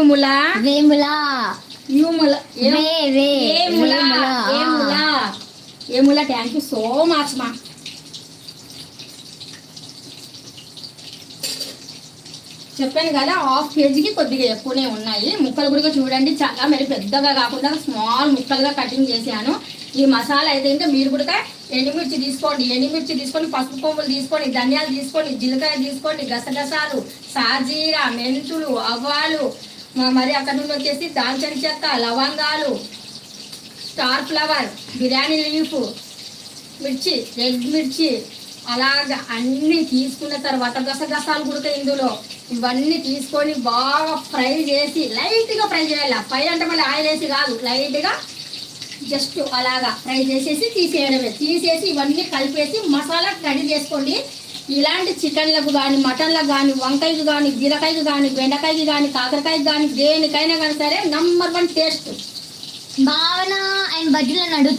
యూముల వేముల యూముల వే వే ఏముల వేముల ఏముల ఏముల థ్యాంక్ యూ సో మచ్ మా. చెప్పాను కదా హాఫ్ కేజీకి కొద్దిగా ఎక్కువనే ఉన్నాయి. ముక్కలు కూడా చూడండి, చాలా మరి పెద్దగా కాకుండా స్మాల్ ముక్కలుగా కటింగ్ చేశాను. ఈ మసాలా అయితే ఇంకా మీరు కూడా ఎండుమిర్చి తీసుకొని పసుపు కొమ్ములు తీసుకొని, ధనియాలు తీసుకొని, జీలకర్ర తీసుకోండి, గసగసాలు, సాజీర, మెంతులు, ఆవాలు, మరి అక్కడ నుండి వచ్చేసి దాల్చిన చెక్క, లవంగాలు, స్టార్ ఫ్లవర్, బిర్యానీ లీఫ్, మిర్చి, రెడ్ మిర్చి, అలాగా అన్నీ తీసుకున్న తర్వాత గసగసాలు కూడా ఇందులో ఇవన్నీ తీసుకొని బాగా ఫ్రై చేసి లైట్గా ఫ్రై చేయాలి. ఫ్రై అంటే మళ్ళీ ఆయిల్ వేసి కాదు, లైట్గా జస్ట్ అలాగా ఫ్రై చేసేసి తీసేయడమే. తీసేసి ఇవన్నీ కలిపేసి మసాలా రెడీ చేసుకోండి. ఇలాంటి చికెన్లకు కానీ, మటన్లకు కానీ, వంకాయకు కానీ, బీరకాయకు కానీ, బెండకాయకి కానీ, కాకరకాయకి కానీ, దేనికైనా కానీ సరే నంబర్ 1 టేస్ట్. భావన అండ్ బజ్జీలను అడుగుతుంది.